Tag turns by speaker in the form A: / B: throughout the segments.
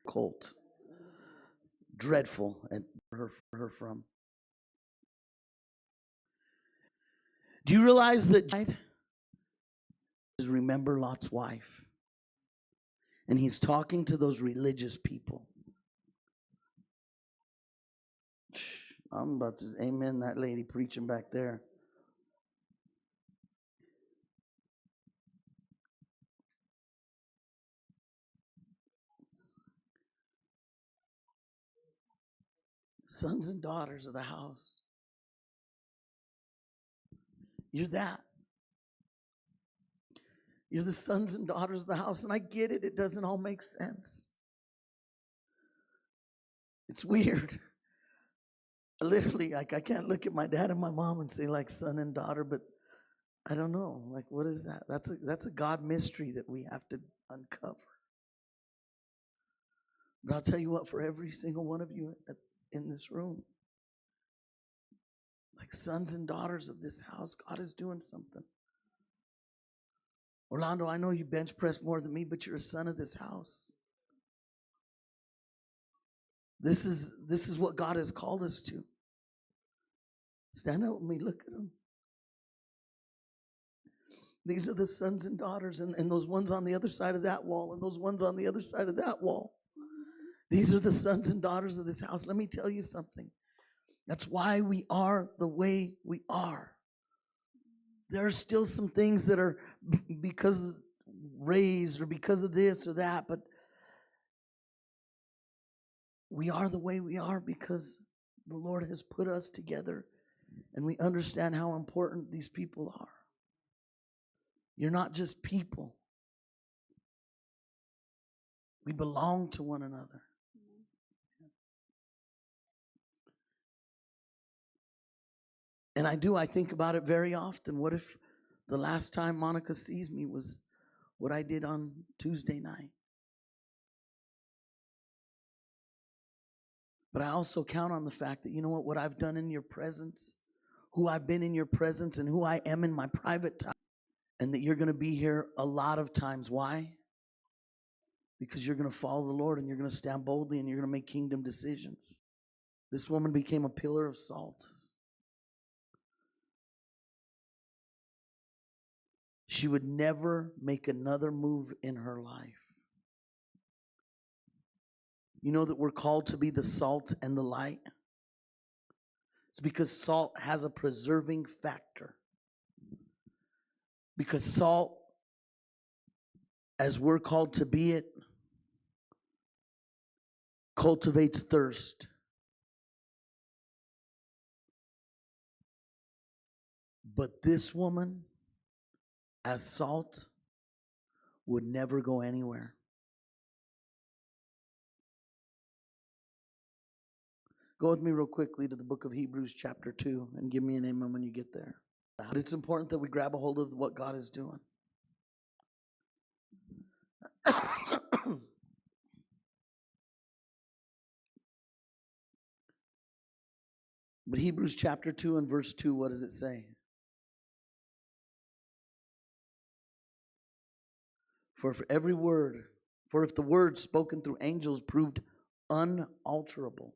A: cult. Dreadful at her from. Do you realize that is remember Lot's wife? And he's talking to those religious people. I'm about to amen that lady preaching back there. Sons and daughters of the house. You're that. You're the sons and daughters of the house. And I get it. It doesn't all make sense. It's weird. Literally, like, I can't look at my dad and my mom and say like son and daughter, but I don't know. Like, what is that? That's a God mystery that we have to uncover. But I'll tell you what, for every single one of you in this room, like sons and daughters of this house, God is doing something. Orlando, I know you bench press more than me, but you're a son of this house. This is what God has called us to. Stand up with me, look at them. These are the sons and daughters, and those ones on the other side of that wall, and those ones on the other side of that wall. These are the sons and daughters of this house. Let me tell you something. That's why we are the way we are. There are still some things that are because raised or because of this or that, but we are the way we are because the Lord has put us together and we understand how important these people are. You're not just people. We belong to one another. And I think about it very often. What if the last time Monica sees me was what I did on Tuesday night? But I also count on the fact that, you know what I've done in your presence, who I've been in your presence, and who I am in my private time, and that you're going to be here a lot of times. Why? Because you're going to follow the Lord, and you're going to stand boldly, and you're going to make kingdom decisions. This woman became a pillar of salt. She would never make another move in her life. You know that we're called to be the salt and the light? It's because salt has a preserving factor. Because salt, as we're called to be it, cultivates thirst. But this woman, as salt, would never go anywhere. Go with me real quickly to the book of Hebrews chapter 2 and give me an amen when you get there. But it's important that we grab a hold of what God is doing. But Hebrews chapter 2 and verse 2, what does it say? For if the word spoken through angels proved unalterable,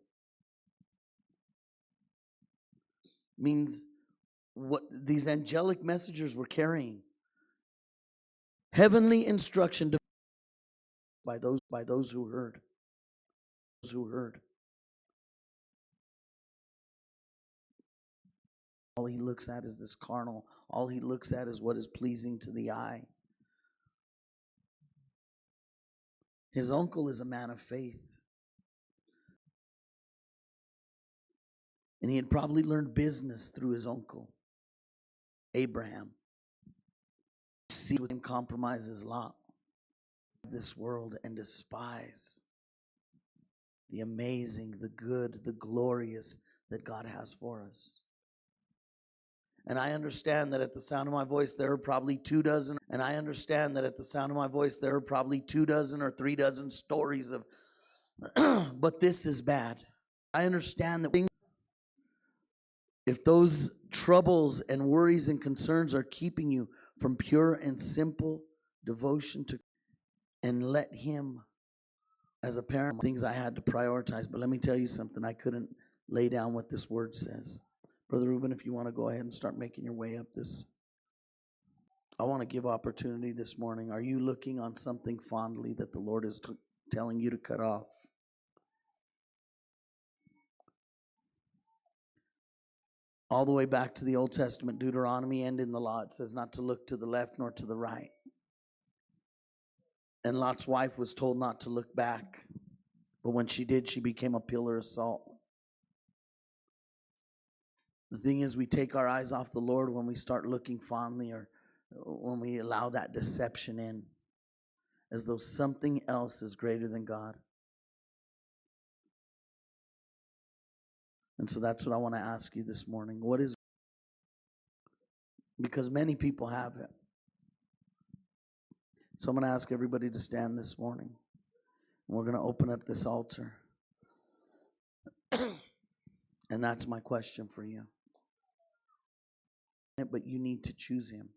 A: means what these angelic messengers were carrying, heavenly instruction by those who heard. All he looks at is this carnal. All he looks at is what is pleasing to the eye. His uncle is a man of faith. And he had probably learned business through his uncle, Abraham. See him compromise his lot of this world and despise the amazing, the good, the glorious that God has for us. And I understand that at the sound of my voice, there are probably 24. And I understand that at the sound of my voice, there are probably 24 or 36 stories of, but this is bad. I understand that if those troubles and worries and concerns are keeping you from pure and simple devotion to, and let him as a parent, things I had to prioritize. But let me tell you something, I couldn't lay down what this word says. Brother Reuben, if you want to go ahead and start making your way up this, I want to give opportunity this morning. Are you looking on something fondly that the Lord is telling you to cut off? All the way back to the Old Testament, Deuteronomy, and in the law, it says not to look to the left nor to the right. And Lot's wife was told not to look back. But when she did, she became a pillar of salt. The thing is, we take our eyes off the Lord when we start looking fondly, or when we allow that deception in, as though something else is greater than God. And so that's what I want to ask you this morning. What is, because many people have it. So I'm going to ask everybody to stand this morning. And we're going to open up this altar. And that's my question for you. But you need to choose Him.